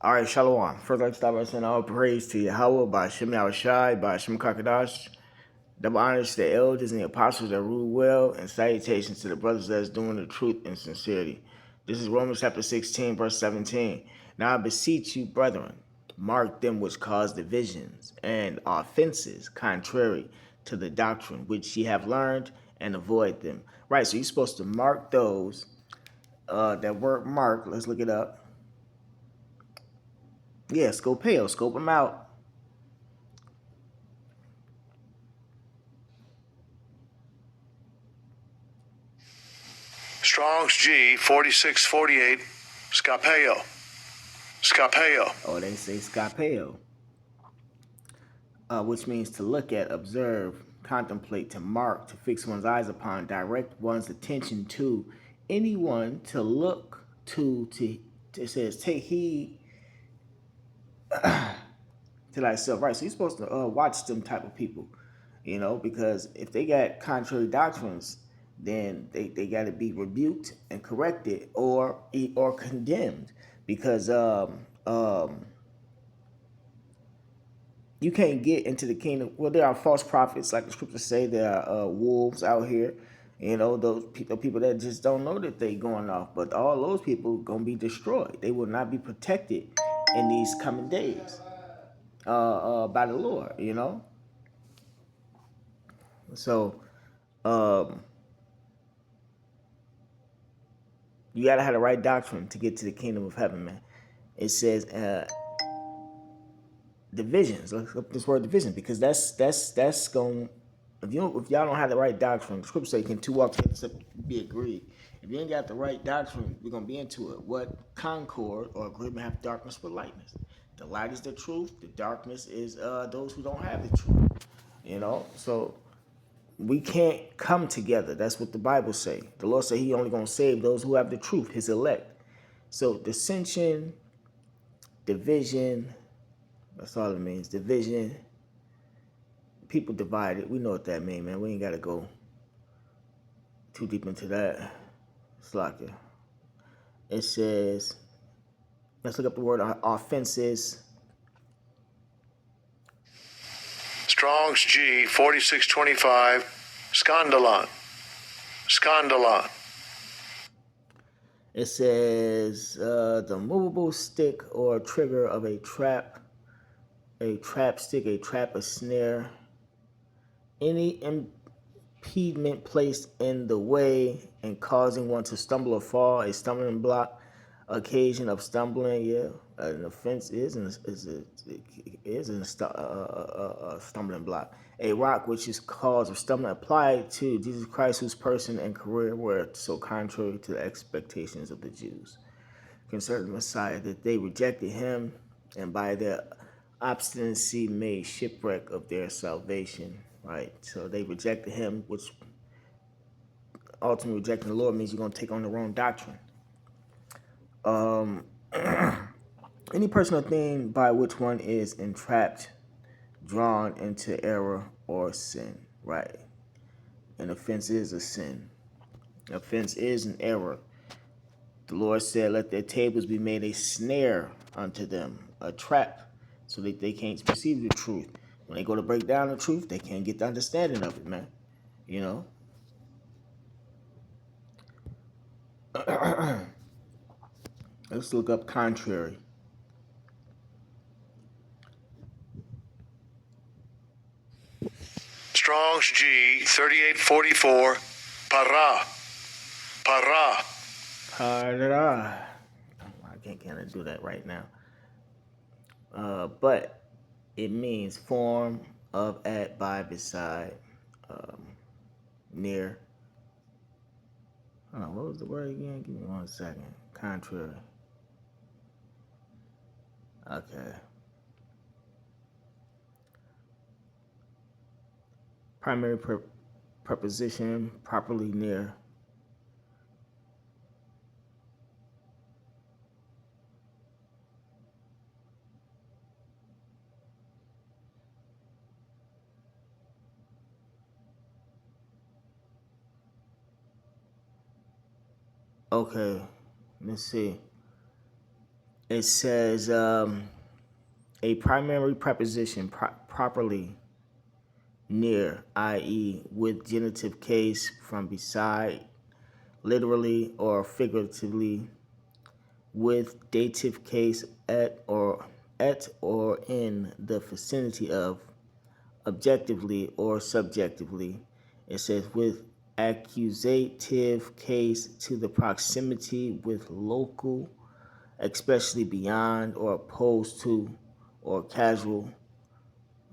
All right, Shalom. First, I'd like to start by saying all praise to Yahweh by Shem Shai, by Shem Kakadash. Double honors to the elders and the apostles that rule well, and salutations to the brothers that's doing the truth and sincerity. This is Romans chapter 16, verse 17. Now I beseech you, brethren, mark them which cause divisions and offenses contrary to the doctrine which ye have learned, and avoid them. Right, so you're supposed to mark those. That word mark, let's look it up. Yeah, scopeo, scope them out. Strong's G 4648, Scapeo. Scapeo. Oh, they say scopeo, which means to look at, observe, contemplate, to mark, to fix one's eyes upon, direct one's attention to, anyone to look to it says take heed to thyself. Right, so you're supposed to watch them type of people, because if they got contrary doctrines, then they got to be rebuked and corrected or condemned, because you can't get into the kingdom. Well, there are false prophets, like the scriptures say. There are wolves out here. Those people that just don't know that they going off. But all those people gonna be destroyed. They will not be protected in these coming days by the Lord. So you gotta have the right doctrine to get to the kingdom of heaven, man. It says divisions. Let's look up this word division, because that's going. If y'all don't have the right doctrine, the scripture say, "Can two walk together except be agreed?" If you ain't got the right doctrine, we're gonna be into it. What concord or agreement have darkness with lightness? The light is the truth. The darkness is those who don't have the truth. So we can't come together. That's what the Bible say. The Lord said He only gonna save those who have the truth, His elect. So dissension, division. That's all it means. Division. People divided. We know what that means, man. We ain't got to go too deep into that. Slacker. It says, let's look up the word offenses. Strong's G 4625, Scandalon. Scandalon. It says the movable stick or trigger of a trap stick, a trap, a snare, any impediment placed in the way and causing one to stumble or fall, a stumbling block, occasion of stumbling. Yeah, an offense is a stumbling block. A rock which is cause of stumbling applied to Jesus Christ, whose person and career were so contrary to the expectations of the Jews concerning the Messiah, that they rejected him, and by their obstinacy made shipwreck of their salvation. Right, so they rejected him, which ultimately rejecting the Lord means you're going to take on the wrong doctrine. Any person or thing by which one is entrapped, drawn into error or sin. Right, an offense is a sin. Offense is an error. The Lord said, let their tables be made a snare unto them, a trap, so that they can't perceive the truth. When they go to break down the truth, they can't get the understanding of it, man. Let's look up contrary. Strong's G 3844, Para. Para. I can't do that right now. But it means form of, at, by, beside, near. What was the word again? Give me 1 second. Contrary. Okay. Primary preposition, properly near. Okay, let's see. It says a primary preposition properly near, i.e., with genitive case from beside, literally or figuratively, with dative case at or in the vicinity of, objectively or subjectively. It says with accusative case to the proximity with local, especially beyond or opposed to or casual,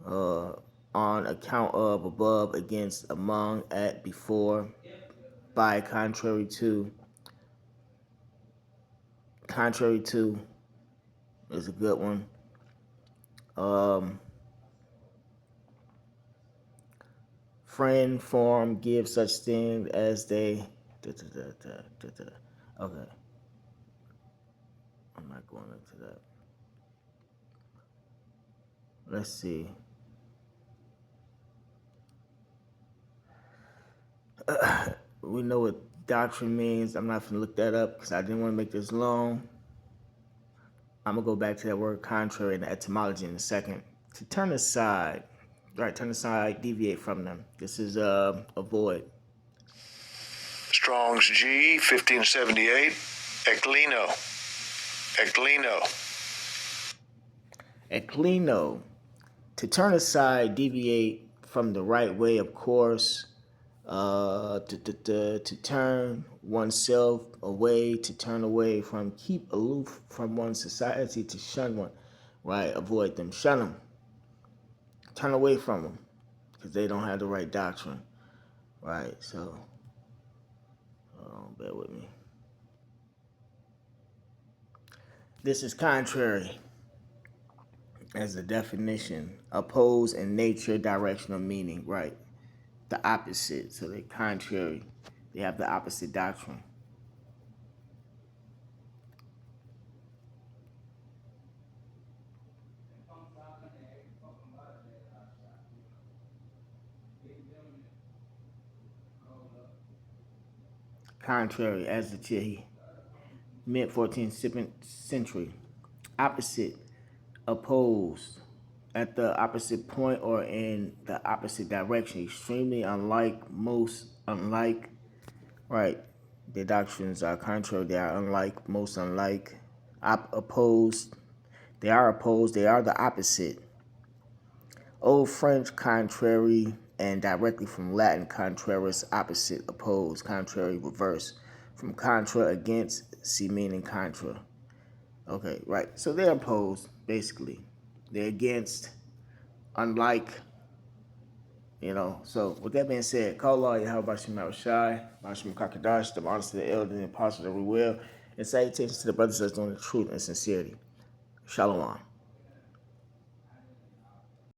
on account of, above, against, among, at, before, by, contrary to. Contrary to is a good one. Friend, form, give such thing as they. Okay. I'm not going into that. Let's see. We know what doctrine means. I'm not going to look that up because I didn't want to make this long. I'm going to go back to that word contrary and the etymology in a second. To turn aside. Right, turn aside, deviate from them. This is avoid. Strong's G 1578. Eklino. Eklino. To turn aside, deviate from the right way of course. To turn oneself away, to turn away from, keep aloof from one's society, to shun one, right? Avoid them, shun them, turn away from them, because they don't have the right doctrine, right? So, bear with me. This is contrary as a definition, oppose in nature, direction, or meaning, right? The opposite, so they're contrary. They have the opposite doctrine. Contrary, as the mid 14th century. Opposite, opposed, at the opposite point or in the opposite direction. Extremely unlike, most unlike, right? Their doctrines are contrary. They are unlike, most unlike, opposed. They are opposed. They are the opposite. Old French, contrary, and directly from Latin, contraris, opposite, opposed, contrary, reverse. From contra, against, see meaning contra. Okay, right. So they're opposed, basically. They're against, unlike, So with that being said, call law, Yahweh Bashim Shai, Bashim Kakadash, the honest to the elder, and the apostle that we will, and salutations to the brothers that's doing the truth and sincerity. Shalom.